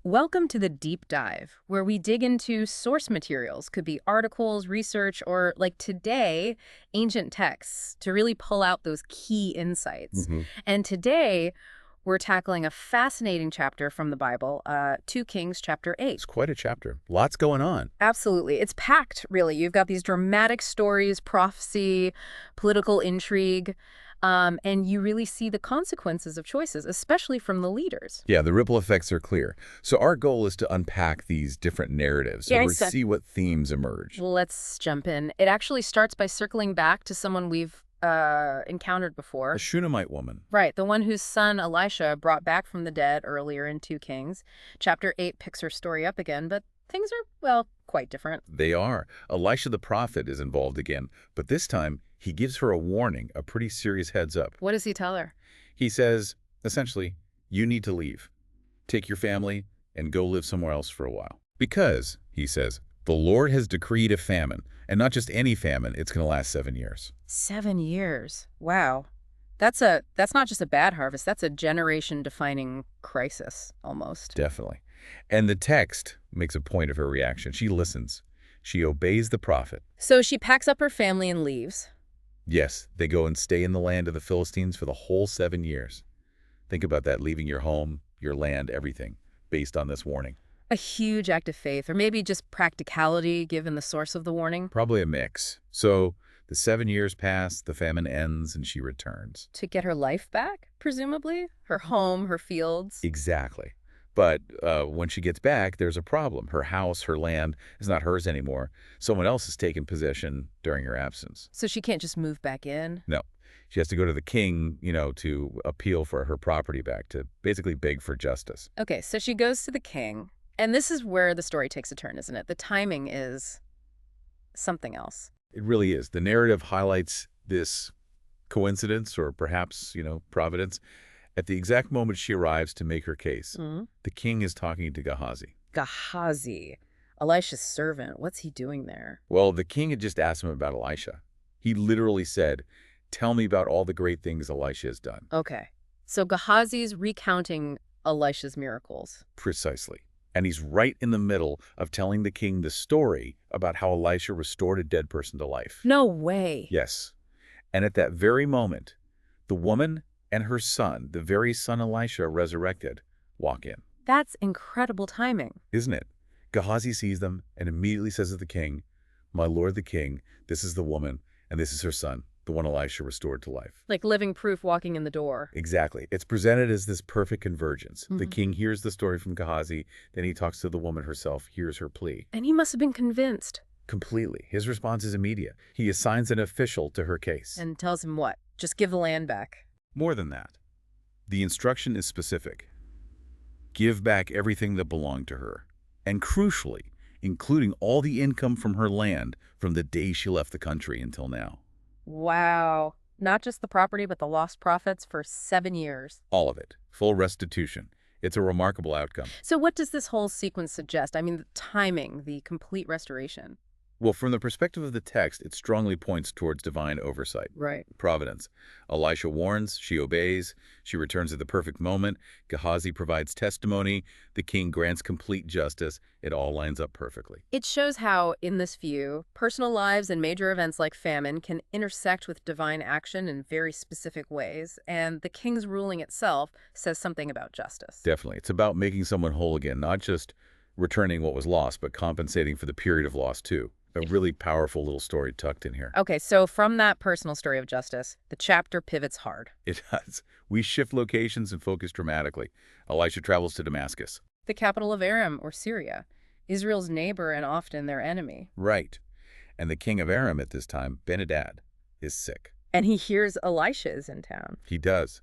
Welcome to the deep dive, where we dig into source materials, could be articles, research, or like today, ancient texts, to really pull out those key insights. hmm And today, we're tackling a fascinating chapter from the Bible, 2 Kings chapter 8. It's quite a chapter. Lots going on. Absolutely. It's packed, really. You've got these dramatic stories, prophecy, political intrigue, and you really see the consequences of choices, especially from the leaders. Yeah, the ripple effects are clear. So our goal is to unpack these different narratives so we see what themes emerge. Let's jump in. It actually starts by circling back to someone we've encountered A before. Shunammite woman. Right, the one whose son Elisha brought back from the dead earlier in 2 Kings. Chapter 8 picks her story up again, but things are, well, quite different. They are. Elisha the prophet is involved again, but this time he gives her a warning, a pretty serious heads up. What does he tell her? He says, essentially, you need to leave. Take your family and go live somewhere else for a while. Because, he says, the Lord has decreed a famine, and not just any famine, it's going to last 7 years. 7 years. Wow. That's not just a bad harvest, that's a generation-defining crisis, almost. Definitely. And the text makes a point of her reaction. She listens. She obeys the prophet. So she packs up her family and leaves. Yes, they go and stay in the land of the Philistines for the whole 7 years. Think about that, leaving your home, your land, everything, based on this warning. A huge act of faith, or maybe just practicality given the source of the warning. Probably a mix. So the 7 years pass, the famine ends, and she returns. To get her life back, presumably? Her home, her fields? Exactly. But when she gets back, there's a problem. Her house, her land is not hers anymore. Someone else has taken possession during her absence. So she can't just move back in? No. She has to go to the king, to appeal for her property back, to basically beg for justice. Okay, so she goes to the king, and this is where the story takes a turn, isn't it? The timing is something else. It really is. The narrative highlights this coincidence or perhaps, providence. At the exact moment she arrives to make her case, the king is talking to Gehazi. Gehazi, Elisha's servant, what's he doing there? Well, the king had just asked him about Elisha. He literally said, tell me about all the great things Elisha has done. Okay, so Gehazi's recounting Elisha's miracles. Precisely. And he's right in the middle of telling the king the story about how Elisha restored a dead person to life. No way. Yes. And at that very moment, the woman and her son, the very son Elisha resurrected, walk in. That's incredible timing. Isn't it? Gehazi sees them and immediately says to the king, my lord the king, this is the woman, and this is her son, the one Elisha restored to life. Like living proof walking in the door. Exactly. It's presented as this perfect convergence. The king hears the story from Gehazi, then he talks to the woman herself, hears her plea. And he must have been convinced. Completely. His response is immediate. He assigns an official to her case. And tells him what? Just give the land back. More than that. The instruction is specific. Give back everything that belonged to her. And crucially, including all the income from her land from the day she left the country until now. Wow. Not just the property, but the lost profits for 7 years. All of it. Full restitution. It's a remarkable outcome. So what does this whole sequence suggest? I mean, the timing, the complete restoration. Well, from the perspective of the text, it strongly points towards divine oversight. Right. Providence. Elisha warns, she obeys, she returns at the perfect moment, Gehazi provides testimony, the king grants complete justice. It all lines up perfectly. It shows how, in this view, personal lives and major events like famine can intersect with divine action in very specific ways, and the king's ruling itself says something about justice. Definitely. It's about making someone whole again, not just returning what was lost, but compensating for the period of loss too. A really powerful little story tucked in here. Okay, so from that personal story of justice, the chapter pivots hard. It does. We shift locations and focus dramatically. Elisha travels to Damascus. The capital of Aram, or Syria, Israel's neighbor and often their enemy. Right. And the king of Aram at this time, Ben-Hadad, is sick. And he hears Elisha is in town. He does.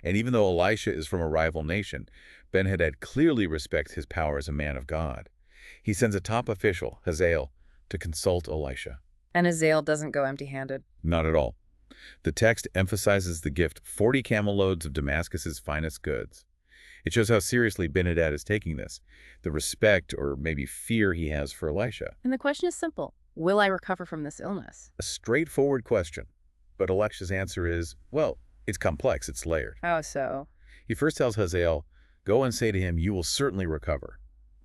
And even though Elisha is from a rival nation, Ben-Hadad clearly respects his power as a man of God. He sends a top official, Hazael, to consult Elisha. And Hazael doesn't go empty-handed. Not at all. The text emphasizes the gift, 40 camel loads of Damascus's finest goods. It shows how seriously Ben-Hadad is taking this, the respect or maybe fear he has for Elisha. And the question is simple. Will I recover from this illness? A straightforward question. But Elisha's answer is, well, it's complex, it's layered. How so? He first tells Hazael, go and say to him, you will certainly recover.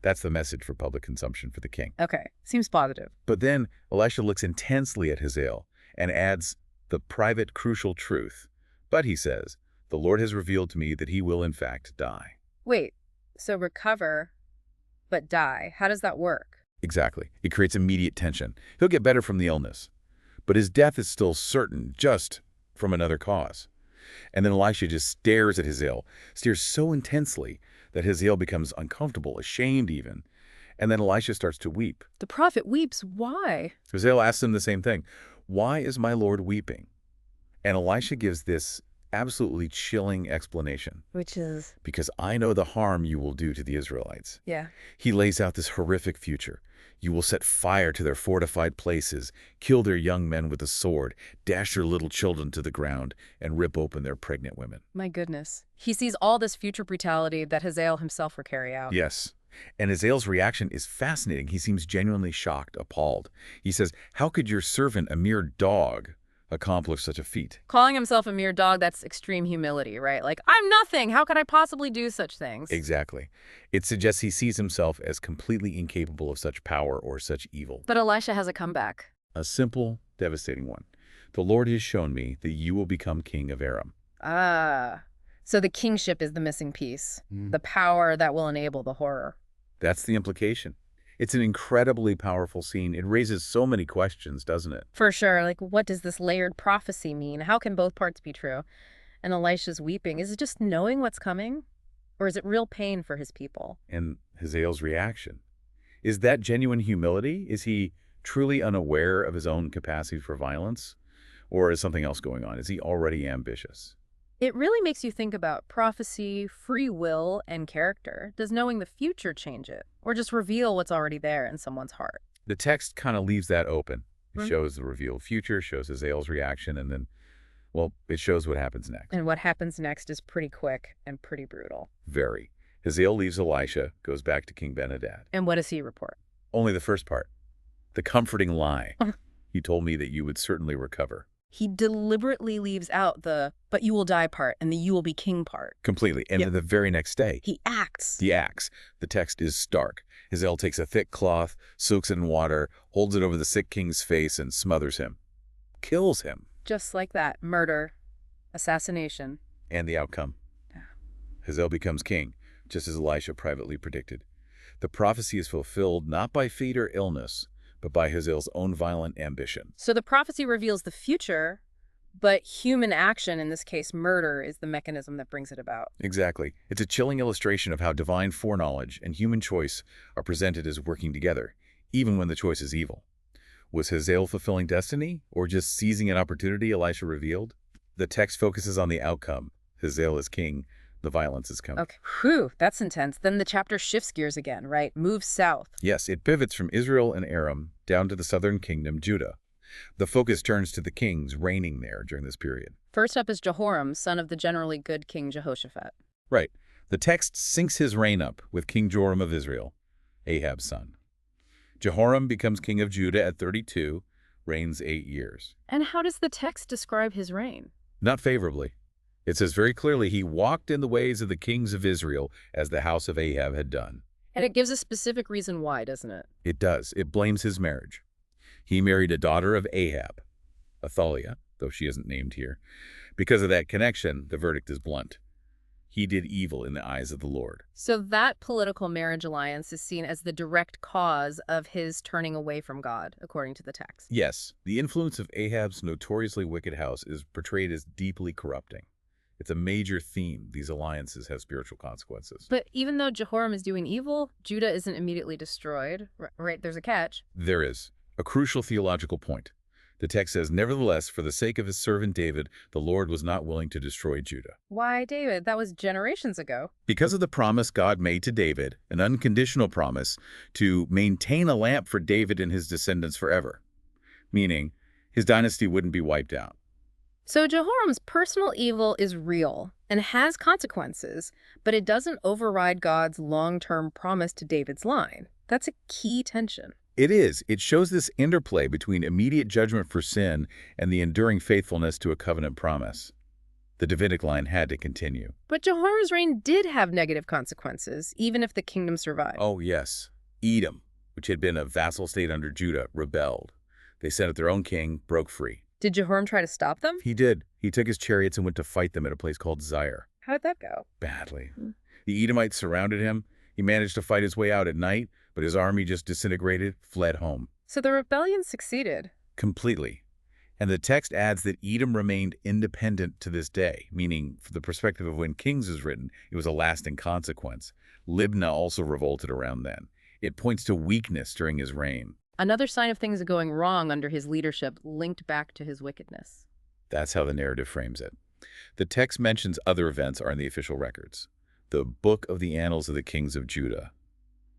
That's the message for public consumption for the king. Okay, seems positive. But then Elisha looks intensely at Hazael and adds the private, crucial truth. But he says, the Lord has revealed to me that he will in fact die. Wait, so recover, but die. How does that work? Exactly. It creates immediate tension. He'll get better from the illness, but his death is still certain, just from another cause. And then Elisha just stares at Hazael, stares so intensely that Hazael becomes uncomfortable, ashamed even. And then Elisha starts to weep. The prophet weeps. Why? Hazael asks him the same thing. Why is my Lord weeping? And Elisha gives this absolutely chilling explanation. Which is? Because I know the harm you will do to the Israelites. Yeah. He lays out this horrific future. You will set fire to their fortified places, kill their young men with a sword, dash their little children to the ground, and rip open their pregnant women. My goodness. He sees all this future brutality that Hazael himself will carry out. Yes. And Hazael's reaction is fascinating. He seems genuinely shocked, appalled. He says, how could your servant, a mere dog, accomplish such a feat? Calling himself a mere dog, that's extreme humility, right? Like, I'm nothing. How could I possibly do such things? Exactly. It suggests he sees himself as completely incapable of such power or such evil. But Elisha has a comeback. A simple, devastating one. The Lord has shown me that you will become king of Aram. Ah. So the kingship is the missing piece. The power that will enable the horror. That's the implication. It's an incredibly powerful scene. It raises so many questions, doesn't it? For sure. Like, what does this layered prophecy mean? How can both parts be true? And Elisha's weeping. Is it just knowing what's coming? Or is it real pain for his people? And Hazael's reaction. Is that genuine humility? Is he truly unaware of his own capacity for violence? Or is something else going on? Is he already ambitious? It really makes you think about prophecy, free will, and character. Does knowing the future change it? Or just reveal what's already there in someone's heart? The text kind of leaves that open. It shows the revealed future, shows Hazael's reaction, and then, well, it shows what happens next. And what happens next is pretty quick and pretty brutal. Very. Hazael leaves Elisha, goes back to King Ben-Hadad. And what does he report? Only the first part. The comforting lie. You told me that you would certainly recover. He deliberately leaves out the "but you will die" part and the "you will be king" part. Completely. And then the very next day, He acts. he acts. The text is stark. Hazael takes a thick cloth, soaks it in water, holds it over the sick king's face, and smothers him. Kills him. Just like that. Murder. Assassination. And the outcome. Hazael becomes king, just as Elisha privately predicted. The prophecy is fulfilled not by fate or illness, but by Hazael's own violent ambition. So the prophecy reveals the future, but human action, in this case murder, is the mechanism that brings it about. Exactly. It's a chilling illustration of how divine foreknowledge and human choice are presented as working together, even when the choice is evil. Was Hazael fulfilling destiny, or just seizing an opportunity Elisha revealed? The text focuses on the outcome. Hazael is king. The violence is coming. Okay, whew, that's intense. Then the chapter shifts gears again, right? Moves south. Yes, it pivots from Israel and Aram down to the southern kingdom, Judah. The focus turns to the kings reigning there during this period. First up is Jehoram, son of the generally good King Jehoshaphat. Right. The text syncs his reign up with King Joram of Israel, Ahab's son. Jehoram becomes king of Judah at 32, reigns 8 years. And how does the text describe his reign? Not favorably. It says very clearly he walked in the ways of the kings of Israel as the house of Ahab had done. And it gives a specific reason why, doesn't it? It does. It blames his marriage. He married a daughter of Ahab, Athaliah, though she isn't named here. Because of that connection, the verdict is blunt. He did evil in the eyes of the Lord. So that political marriage alliance is seen as the direct cause of his turning away from God, according to the text. Yes, the influence of Ahab's notoriously wicked house is portrayed as deeply corrupting. It's a major theme. These alliances have spiritual consequences. But even though Jehoram is doing evil, Judah isn't immediately destroyed. Right, there's a catch. There is a crucial theological point. The text says, nevertheless, for the sake of his servant David, the Lord was not willing to destroy Judah. Why, David? That was generations ago. Because of the promise God made to David, an unconditional promise to maintain a lamp for David and his descendants forever, meaning his dynasty wouldn't be wiped out. So Jehoram's personal evil is real and has consequences, but it doesn't override God's long-term promise to David's line. That's a key tension. It is. It shows this interplay between immediate judgment for sin and the enduring faithfulness to a covenant promise. The Davidic line had to continue. But Jehoram's reign did have negative consequences, even if the kingdom survived. Oh, yes. Edom, which had been a vassal state under Judah, rebelled. They sent out their own king, broke free. Did Jehoram try to stop them? He did. He took his chariots and went to fight them at a place called Zaire. How'd that go? Badly. The Edomites surrounded him. He managed to fight his way out at night, but his army just disintegrated, fled home. So the rebellion succeeded. Completely. And the text adds that Edom remained independent to this day, meaning, from the perspective of when Kings is written, it was a lasting consequence. Libnah also revolted around then. It points to weakness during his reign. Another sign of things going wrong under his leadership linked back to his wickedness. That's how the narrative frames it. The text mentions other events are in the official records. The Book of the Annals of the Kings of Judah.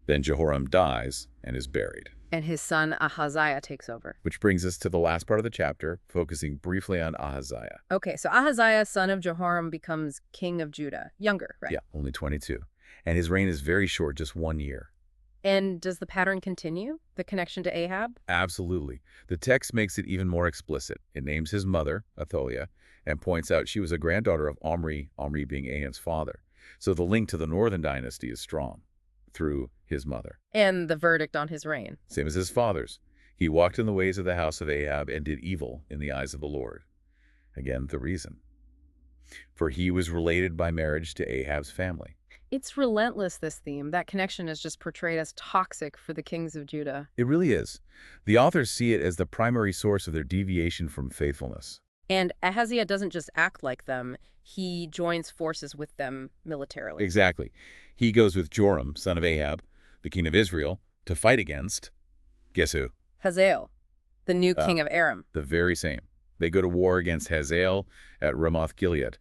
Then Jehoram dies and is buried. And his son Ahaziah takes over. Which brings us to the last part of the chapter, focusing briefly on Ahaziah. Okay, so Ahaziah, son of Jehoram, becomes king of Judah. Younger, right? Yeah, only 22. And his reign is very short, just 1 year. And does the pattern continue? The connection to Ahab? Absolutely. The text makes it even more explicit. It names his mother, Athaliah, and points out she was a granddaughter of Omri, Omri being Ahab's father. So the link to the northern dynasty is strong, through his mother. And the verdict on his reign. Same as his father's. He walked in the ways of the house of Ahab and did evil in the eyes of the Lord. Again, the reason. For he was related by marriage to Ahab's family. It's relentless, this theme. That connection is just portrayed as toxic for the kings of Judah. It really is. The authors see it as the primary source of their deviation from faithfulness. And Ahaziah doesn't just act like them. He joins forces with them militarily. Exactly. He goes with Joram, son of Ahab, the king of Israel, to fight against, guess who? Hazael, the new king of Aram. The very same. They go to war against Hazael at Ramoth Gilead.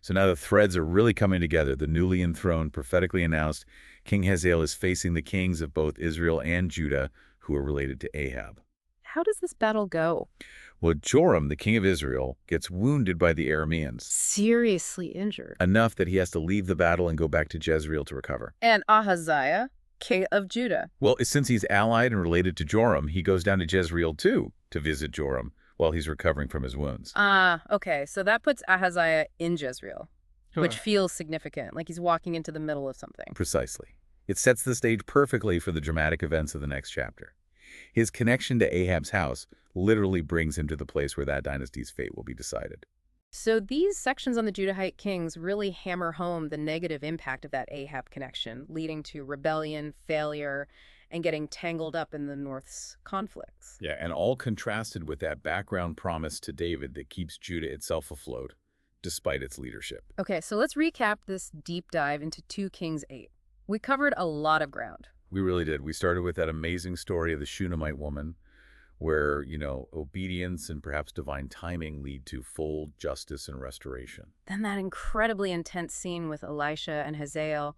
So now the threads are really coming together. The newly enthroned, prophetically announced King Hazael is facing the kings of both Israel and Judah, who are related to Ahab. How does this battle go? Well, Joram, the king of Israel, gets wounded by the Arameans. Seriously injured. Enough that he has to leave the battle and go back to Jezreel to recover. And Ahaziah, king of Judah. Well, since he's allied and related to Joram, he goes down to Jezreel too to visit Joram while he's recovering from his wounds. Okay. So that puts Ahaziah in Jezreel, which feels significant, like he's walking into the middle of something. Precisely. It sets the stage perfectly for the dramatic events of the next chapter. His connection to Ahab's house literally brings him to the place where that dynasty's fate will be decided. So these sections on the Judahite kings really hammer home the negative impact of that Ahab connection, leading to rebellion, failure, and getting tangled up in the North's conflicts. Yeah, and all contrasted with that background promise to David that keeps Judah itself afloat, despite its leadership. Okay, so let's recap this deep dive into 2 Kings 8. We covered a lot of ground. We really did. We started with that amazing story of the Shunammite woman, where, obedience and perhaps divine timing lead to full justice and restoration. Then that incredibly intense scene with Elisha and Hazael,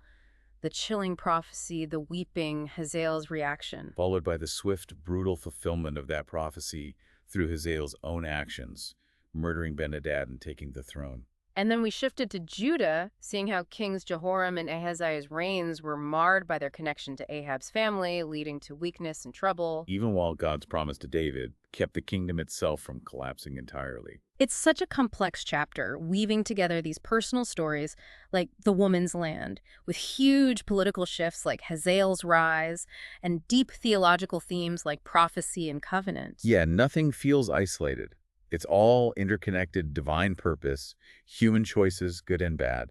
the chilling prophecy, the weeping, Hazael's reaction. Followed by the swift, brutal fulfillment of that prophecy through Hazael's own actions, murdering Ben-Hadad and taking the throne. And then we shifted to Judah, seeing how Kings Jehoram and Ahaziah's reigns were marred by their connection to Ahab's family, leading to weakness and trouble. Even while God's promise to David kept the kingdom itself from collapsing entirely. It's such a complex chapter, weaving together these personal stories like the woman's land, with huge political shifts like Hazael's rise, and deep theological themes like prophecy and covenant. Yeah, nothing feels isolated. It's all interconnected divine purpose, human choices, good and bad,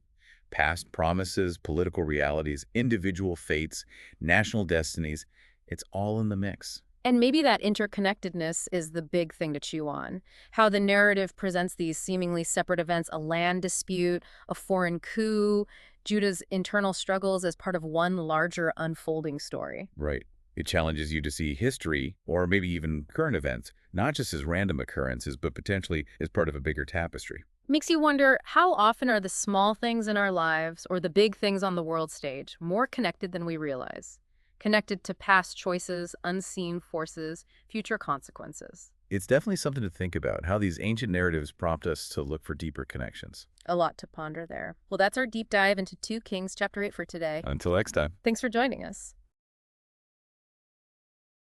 past promises, political realities, individual fates, national destinies. It's all in the mix. And maybe that interconnectedness is the big thing to chew on. How the narrative presents these seemingly separate events, a land dispute, a foreign coup, Judah's internal struggles as part of one larger unfolding story. Right. It challenges you to see history, or maybe even current events, not just as random occurrences, but potentially as part of a bigger tapestry. Makes you wonder, how often are the small things in our lives, or the big things on the world stage, more connected than we realize? Connected to past choices, unseen forces, future consequences. It's definitely something to think about, how these ancient narratives prompt us to look for deeper connections. A lot to ponder there. Well, that's our deep dive into 2 Kings chapter 8 for today. Until next time. Thanks for joining us.